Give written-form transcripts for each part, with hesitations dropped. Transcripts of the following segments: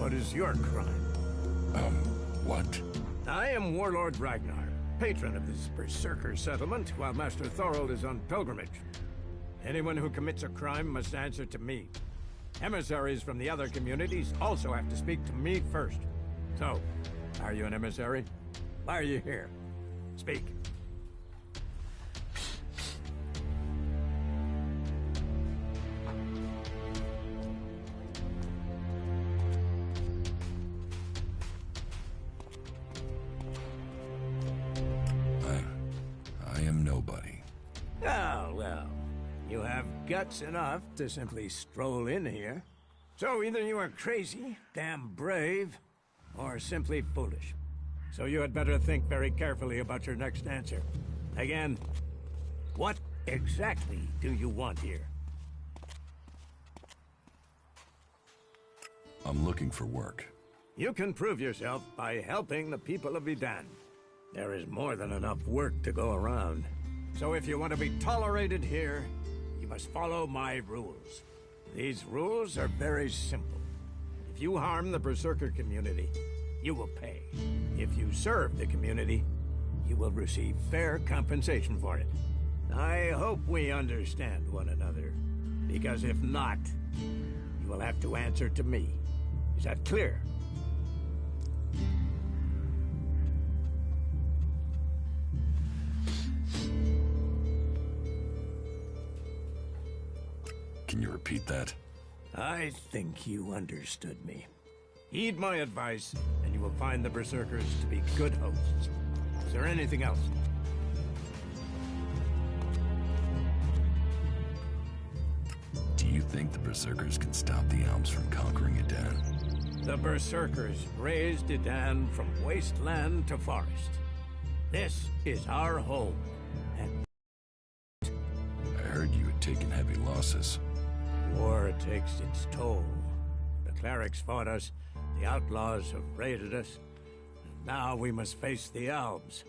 what is your crime? What? I am Warlord Ragnar, patron of this Berserker settlement, while Master Thorold is on pilgrimage. Anyone who commits a crime must answer to me. Emissaries from the other communities also have to speak to me first. So, are you an emissary? Why are you here? Speak. I am nobody. Oh, well. You have guts enough to simply stroll in here. So either you are crazy, damn brave, or simply foolish. So you had better think very carefully about your next answer. Again, what exactly do you want here? I'm looking for work. You can prove yourself by helping the people of Edan. There is more than enough work to go around. So if you want to be tolerated here, you must follow my rules. These rules are very simple. If you harm the Berserker community, you will pay. If you serve the community, you will receive fair compensation for it. I hope we understand one another, because if not, you will have to answer to me. Is that clear? Can you repeat that? I think you understood me. Heed my advice, and you will find the Berserkers to be good hosts. Is there anything else? Do you think the Berserkers can stop the Alps from conquering Edan? The Berserkers raised Edan from wasteland to forest. This is our home, and I heard you had taken heavy losses. war takes its toll. The clerics fought us, the outlaws have raided us, and now we must face the elves.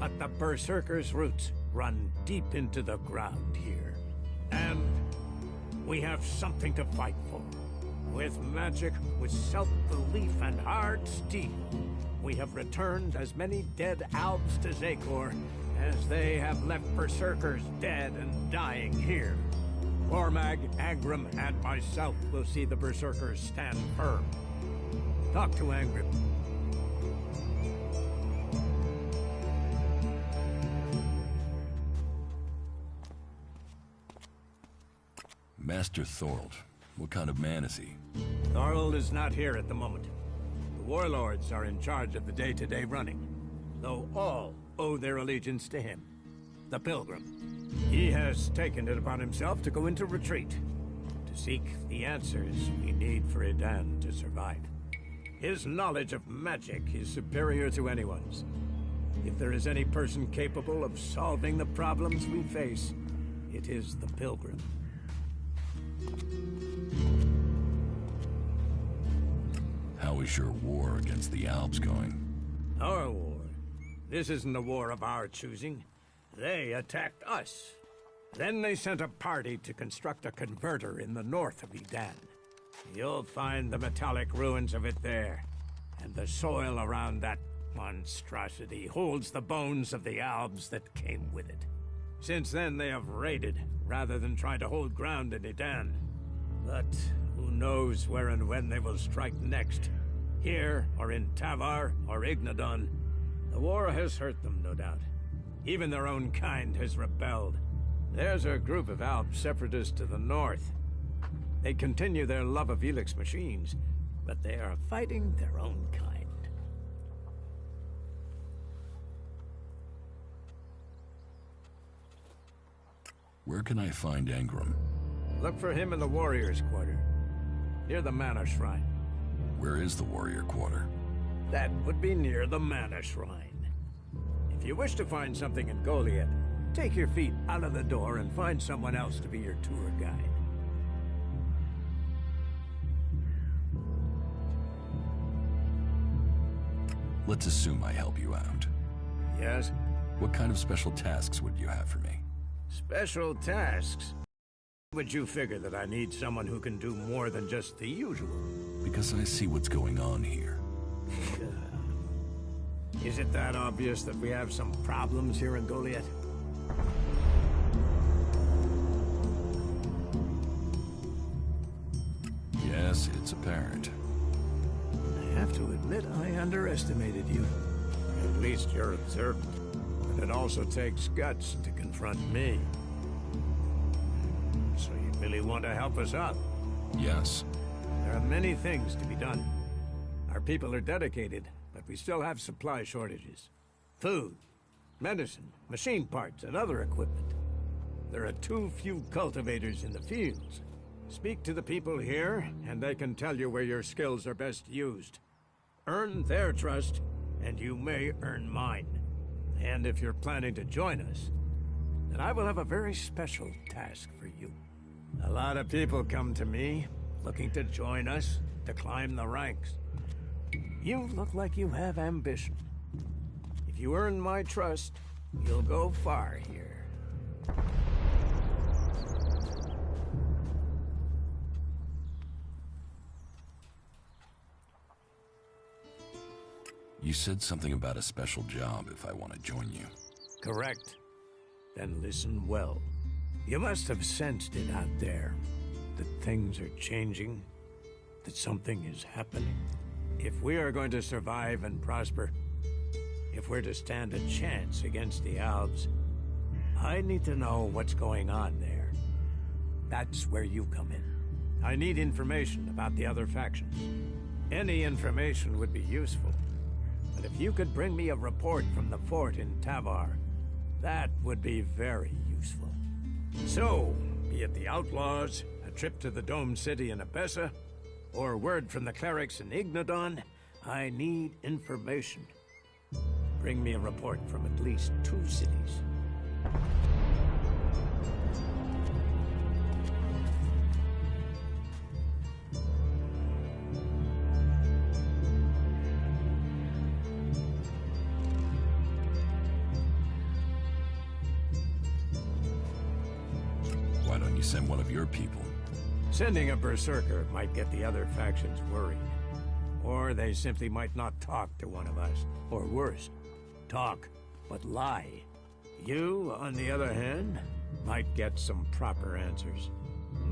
But the Berserkers' roots run deep into the ground here. And we have something to fight for. With magic, with self-belief and hard steel, we have returned as many dead elves to Zakor as they have left Berserkers dead and dying here. Cormag, Angrim, and myself will see the Berserkers stand firm. Talk to Angrim. Master Thorold, what kind of man is he? Thorold is not here at the moment. The warlords are in charge of the day-to-day running, though all owe their allegiance to him, the Pilgrim. He has taken it upon himself to go into retreat, to seek the answers we need for Edan to survive. His knowledge of magic is superior to anyone's. If there is any person capable of solving the problems we face, it is the Pilgrim. How is your war against the Alps going? Our war? This isn't a war of our choosing. They attacked us. Then they sent a party to construct a converter in the north of Edan. You'll find the metallic ruins of it there, and the soil around that monstrosity holds the bones of the elves that came with it. Since then, they have raided, rather than try to hold ground in Edan. But who knows where and when they will strike next? Here, or in Tavar, or Ignadon. The war has hurt them, no doubt. Even their own kind has rebelled. There's a group of Alp separatists to the north. They continue their love of Elex machines, but they are fighting their own kind. Where can I find Angrim? Look for him in the Warriors' Quarter, near the Mana Shrine. Where is the Warrior Quarter? That would be near the Mana Shrine. If you wish to find something in Goliath, take your feet out of the door and find someone else to be your tour guide. Let's assume I help you out. Yes? What kind of special tasks would you have for me? Special tasks? Would you figure that I need someone who can do more than just the usual? Because I see what's going on here. Is it that obvious that we have some problems here in Goliath? Yes, it's apparent. I have to admit, I underestimated you. At least you're observant. But it also takes guts to confront me. So you really want to help us out? Yes. There are many things to be done. Our people are dedicated, but we still have supply shortages. Food, medicine, machine parts, and other equipment. There are too few cultivators in the fields. Speak to the people here, and they can tell you where your skills are best used. Earn their trust, and you may earn mine. And if you're planning to join us, then I will have a very special task for you. A lot of people come to me, looking to join us, to climb the ranks. You look like you have ambition. If you earn my trust, you'll go far here. You said something about a special job if I want to join you. Correct. Then listen well. You must have sensed it out there, that things are changing, that something is happening. If we are going to survive and prosper, if we're to stand a chance against the Alps, I need to know what's going on there. That's where you come in. I need information about the other factions. Any information would be useful. But if you could bring me a report from the fort in Tavar, that would be very useful. So, be it the Outlaws, a trip to the Dome City in Abessa, or word from the clerics in Ignodon, I need information. Bring me a report from at least 2 cities. Why don't you send one of your people? Sending a berserker might get the other factions worried. Or they simply might not talk to one of us. Or worse, talk, but lie. You, on the other hand, might get some proper answers.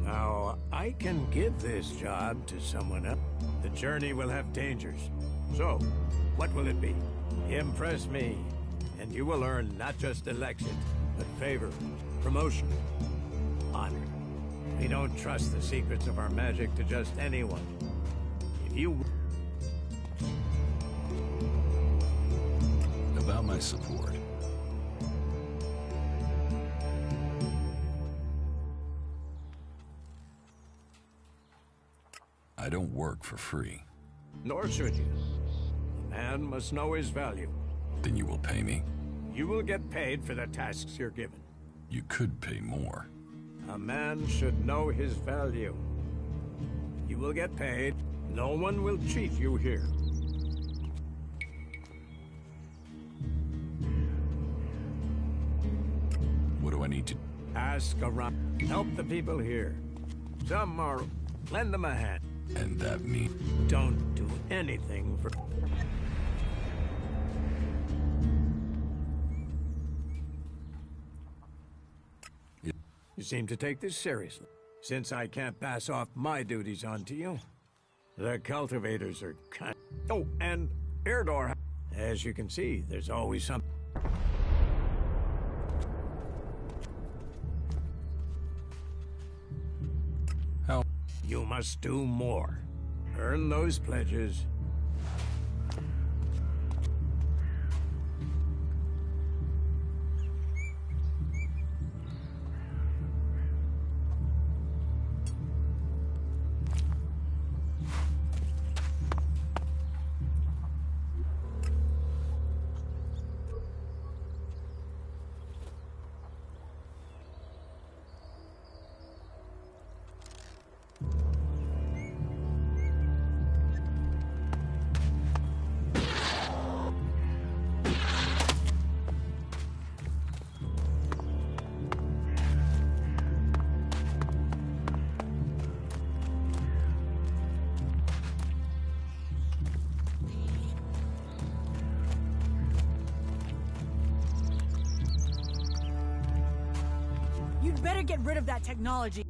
Now, I can give this job to someone else. The journey will have dangers. So, what will it be? Impress me, and you will earn not just election, but favor, promotion, honor. We don't trust the secrets of our magic to just anyone. If you... About my support. I don't work for free. Nor should you. A man must know his value. Then you will pay me? You will get paid for the tasks you're given. You could pay more. A man should know his value. You will get paid. No one will cheat you here. What do I need to... Ask around. Help the people here. Some are... Lend them a hand. And that means... Don't do anything for... You seem to take this seriously. Since I can't pass off my duties onto you, the cultivators are kind... Oh, and Erdor... As you can see, there's always some... How? You must do more. Earn those pledges. better get rid of that technology.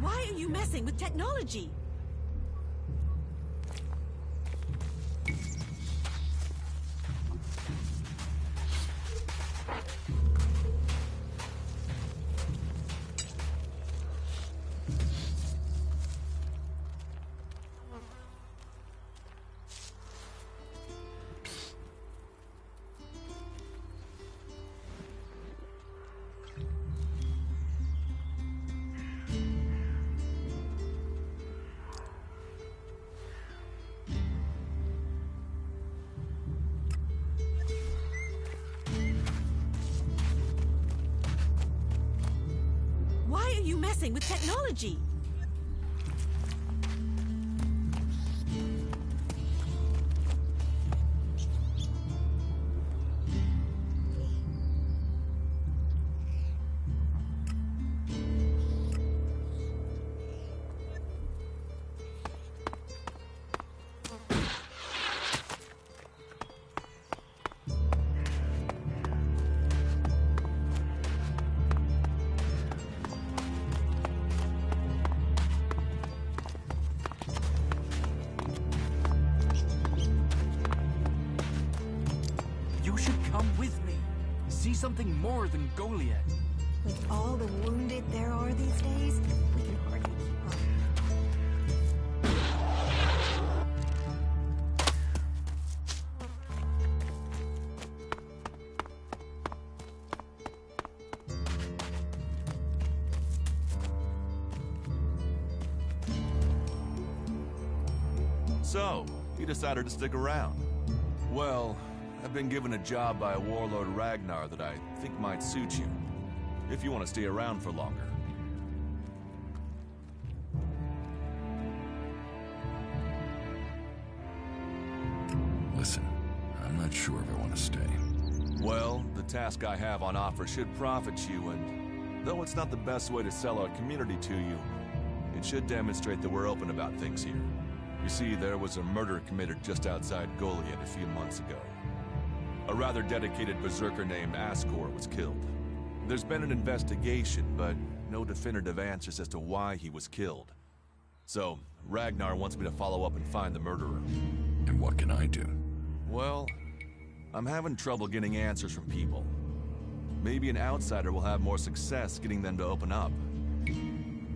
Why are you messing with technology? Why are you messing with technology? You should come with me. See something more than Goliath. With all the wounded there are these days, we can hardly keep up. So, you decided to stick around. Well, I've been given a job by a warlord Ragnar that I think might suit you, if you want to stay around for longer. Listen, I'm not sure if I want to stay. Well, the task I have on offer should profit you, and though it's not the best way to sell our community to you, it should demonstrate that we're open about things here. You see, there was a murder committed just outside Goliath a few months ago. A rather dedicated berserker named Ascor was killed. There's been an investigation, but no definitive answers as to why he was killed. So, Ragnar wants me to follow up and find the murderer. And what can I do? Well, I'm having trouble getting answers from people. Maybe an outsider will have more success getting them to open up.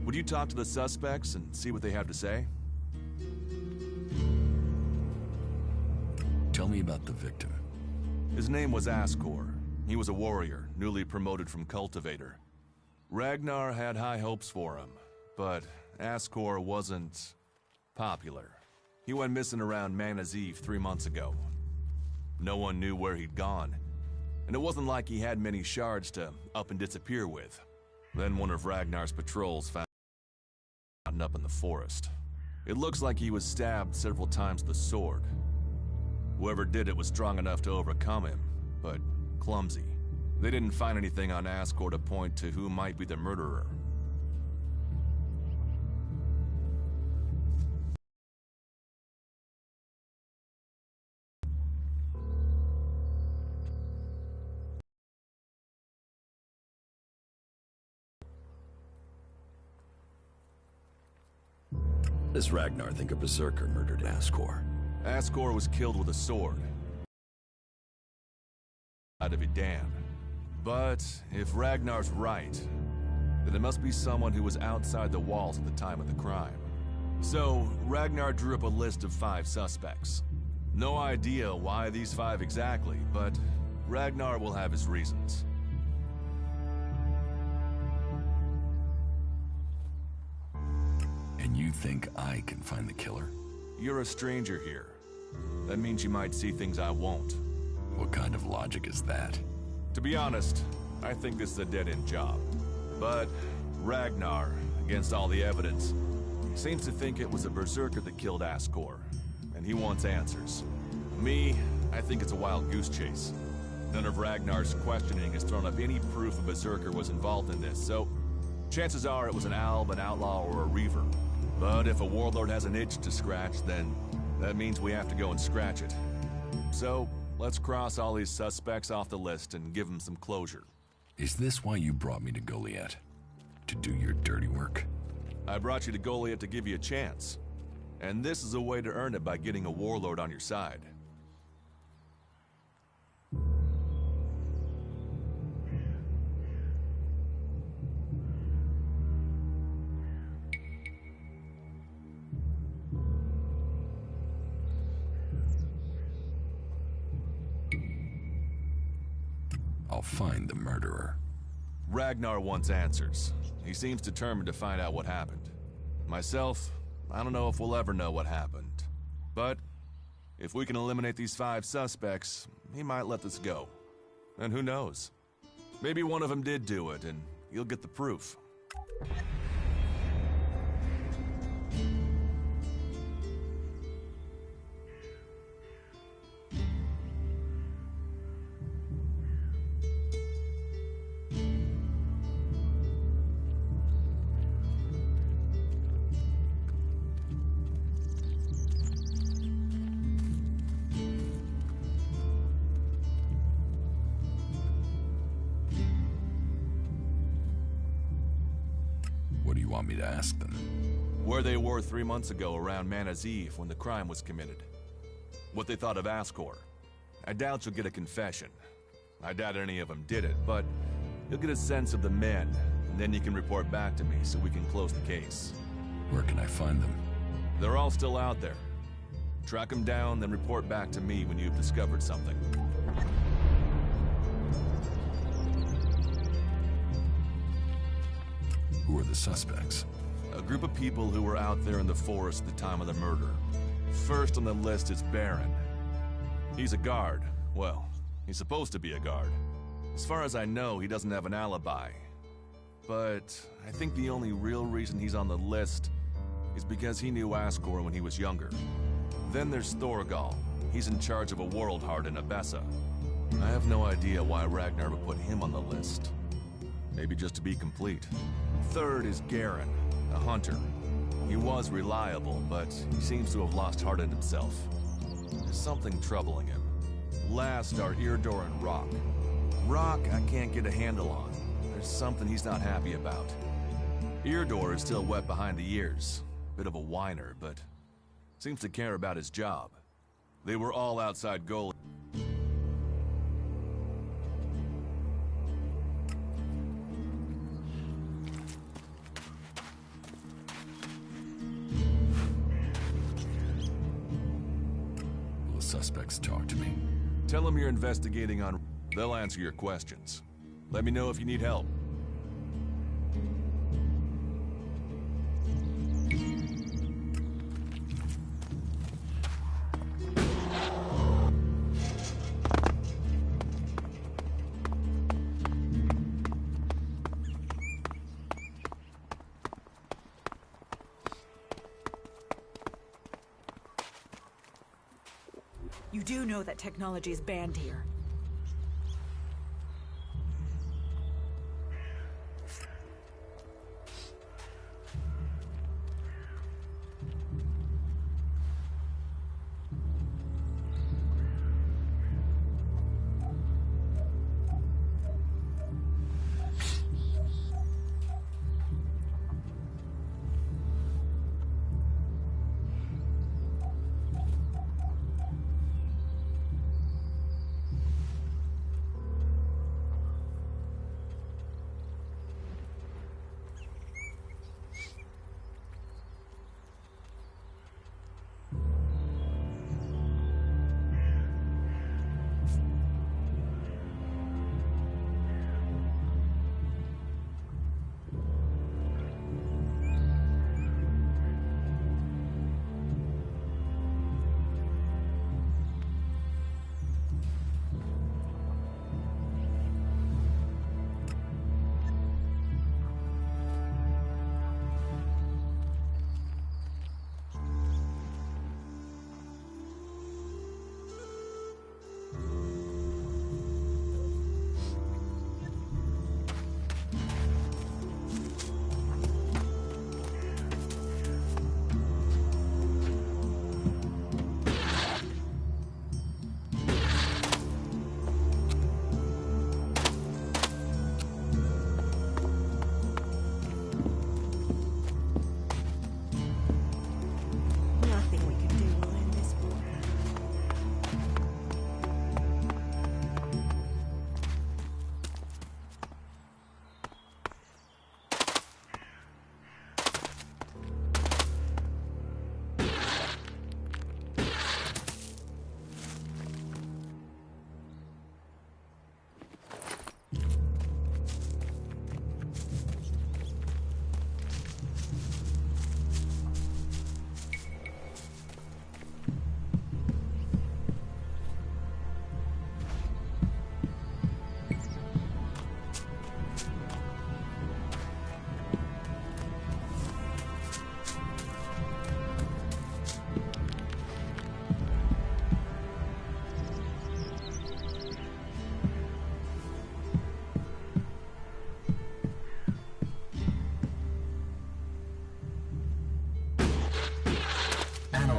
Would you talk to the suspects and see what they have to say? Tell me about the victim. His name was Ascor. He was a warrior, newly promoted from cultivator. Ragnar had high hopes for him, but Ascor wasn't popular. He went missing around Mana's Eve 3 months ago. No one knew where he'd gone, and it wasn't like he had many shards to up and disappear with. Then one of Ragnar's patrols found him up in the forest. It looks like he was stabbed several times with a sword. Whoever did it was strong enough to overcome him, but clumsy. They didn't find anything on Ascor to point to who might be the murderer. Does Ragnar think a berserker murdered Ascor? Ascor was killed with a sword out of Idan. But if Ragnar's right, then it must be someone who was outside the walls at the time of the crime. So, Ragnar drew up a list of 5 suspects. No idea why these 5 exactly, but Ragnar will have his reasons. And you think I can find the killer? You're a stranger here. That means you might see things I won't. What kind of logic is that? To be honest, I think this is a dead-end job. But Ragnar, against all the evidence, seems to think it was a berserker that killed Ascor, and he wants answers. Me, I think it's a wild goose chase. None of Ragnar's questioning has thrown up any proof a berserker was involved in this, so chances are it was an alb, an outlaw, or a reaver. But if a warlord has an itch to scratch, then that means we have to go and scratch it. So, let's cross all these suspects off the list and give them some closure. Is this why you brought me to Goliath? To do your dirty work? I brought you to Goliath to give you a chance. And this is a way to earn it by getting a warlord on your side. I'll find the murderer. Ragnar wants answers. He seems determined to find out what happened. Myself, I don't know if we'll ever know what happened. But if we can eliminate these 5 suspects, he might let this go. And who knows? Maybe one of them did do it, and you'll get the proof. What do you want me to ask them? Where they were 3 months ago around Mana's Eve when the crime was committed. What they thought of Ascor. I doubt you'll get a confession. I doubt any of them did it, but you'll get a sense of the men, and then you can report back to me so we can close the case. Where can I find them? They're all still out there. Track them down, then report back to me when you've discovered something. Who are the suspects? A group of people who were out there in the forest at the time of the murder. First on the list is Baron. He's a guard. Well, he's supposed to be a guard. As far as I know, he doesn't have an alibi. But I think the only real reason he's on the list is because he knew Ascor when he was younger. Then there's Thorgal. He's in charge of a world heart in Abessa. I have no idea why Ragnar would put him on the list. Maybe just to be complete. Third is Garen, a hunter. He was reliable, but he seems to have lost heart in himself. There's something troubling him. Last are Irdor and Rock. Rock I can't get a handle on. There's something he's not happy about. Irdor is still wet behind the ears. Bit of a whiner, but seems to care about his job. They were all outside goal. Will the suspects talk to me? Tell them you're investigating on... They'll answer your questions. Let me know if you need help. You do know that technology is banned here.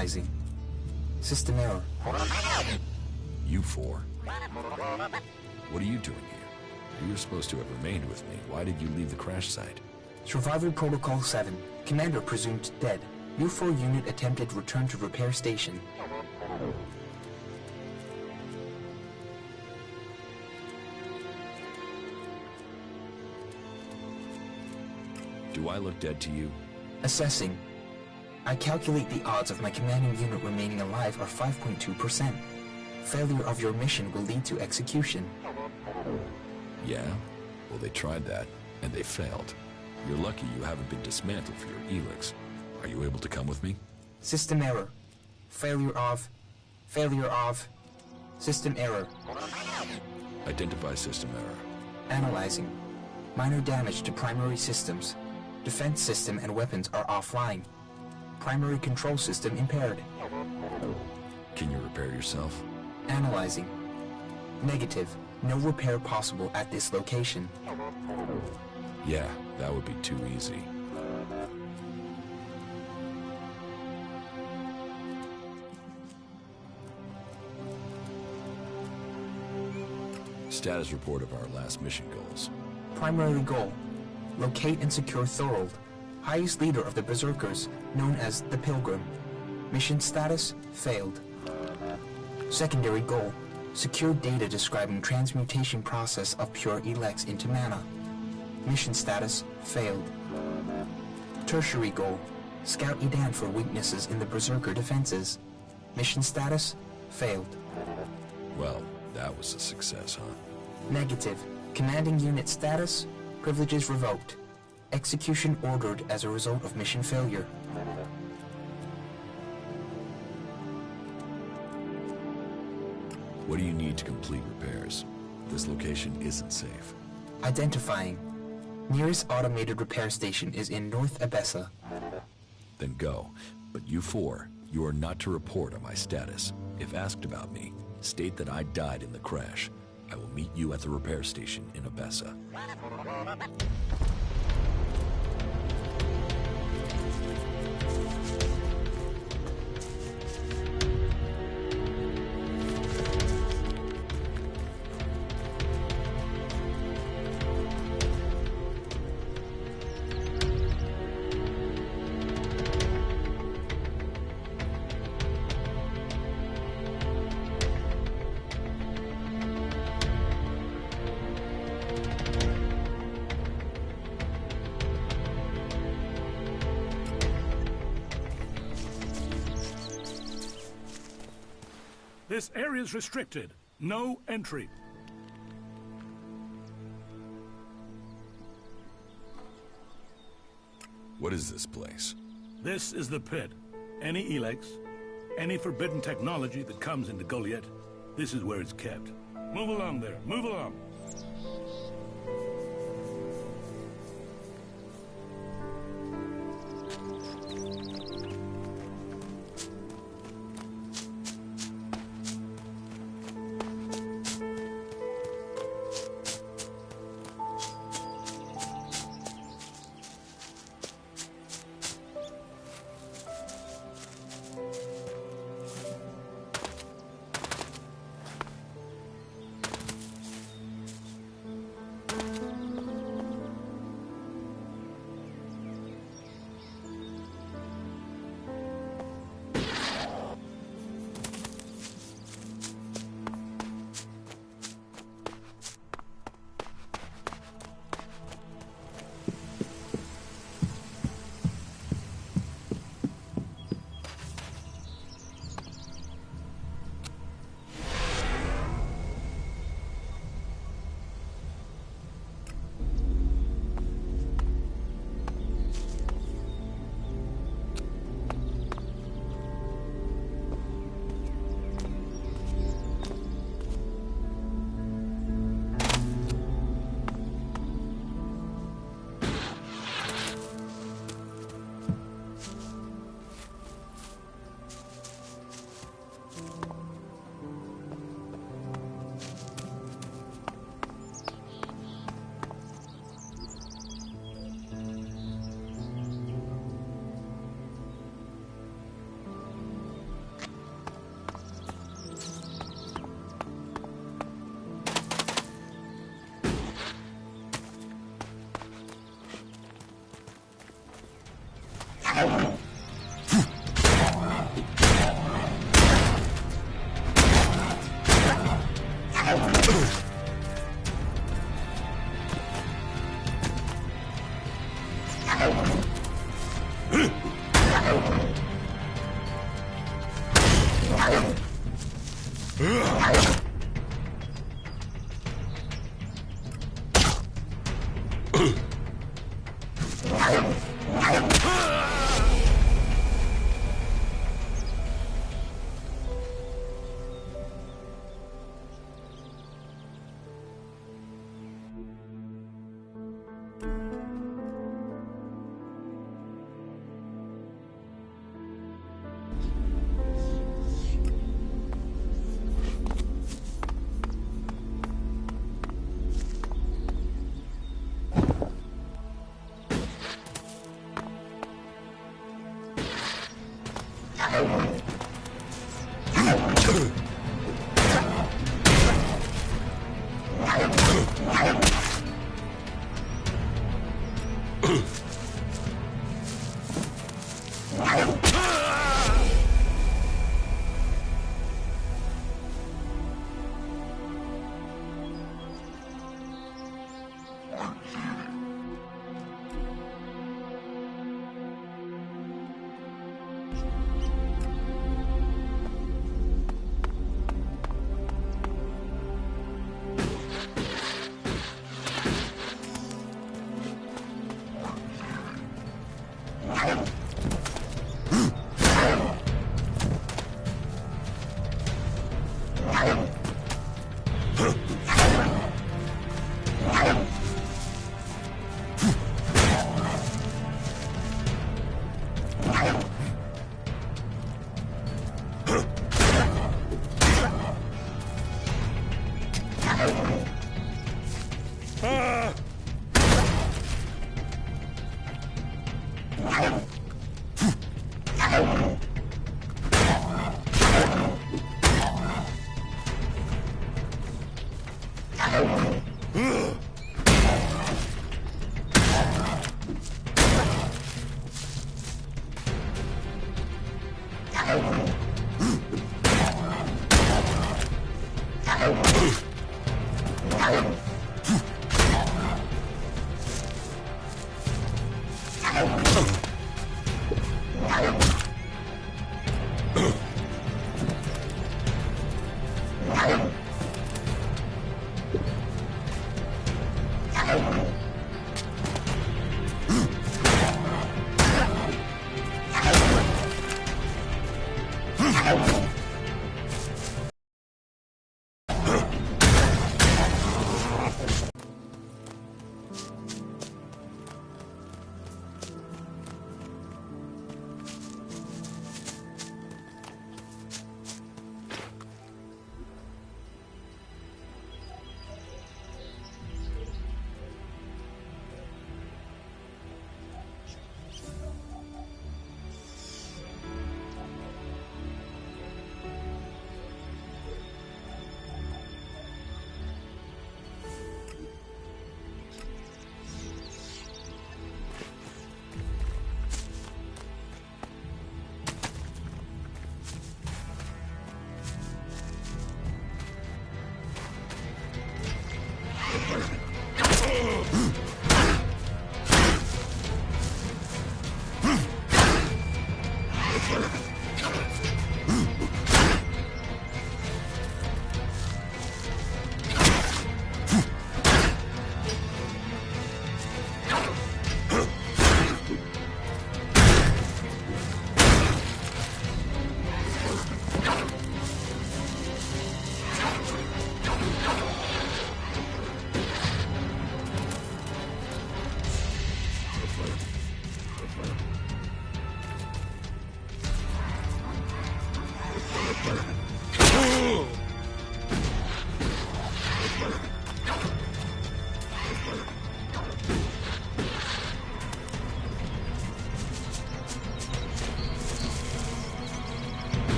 Analyzing. System error. You four. What are you doing here? You were supposed to have remained with me. Why did you leave the crash site? Survival Protocol 7. Commander presumed dead. U4 unit attempted return to repair station. Do I look dead to you? Assessing. I calculate the odds of my commanding unit remaining alive are 5.2%. Failure of your mission will lead to execution. Yeah? Well, they tried that, and they failed. You're lucky you haven't been dismantled for your Elex. Are you able to come with me? System error. Failure of... System error. Identify system error. Analyzing. Minor damage to primary systems. Defense system and weapons are offline. Primary control system impaired. Can you repair yourself? Analyzing. Negative. No repair possible at this location. Yeah, that would be too easy. Status report of our last mission goals. Primary goal. Locate and secure Thorold, highest leader of the Berserkers, known as the Pilgrim. Mission status, failed. Secondary goal. Secure data describing transmutation process of pure Elex into mana. Mission status, failed. Tertiary goal. Scout Edan for weaknesses in the Berserker defenses. Mission status, failed. Well, that was a success, huh? Negative. Commanding unit status, privileges revoked. Execution ordered as a result of mission failure. What do you need to complete repairs? This location isn't safe. Identifying. Nearest automated repair station is in North Abessa. Then go. But you four, you are not to report on my status. If asked about me, state that I died in the crash. I will meet you at the repair station in Abessa. This area is restricted. No entry. What is this place? This is the pit. Any Elex, any forbidden technology that comes into Goliath, this is where it's kept. Move along there. Move along.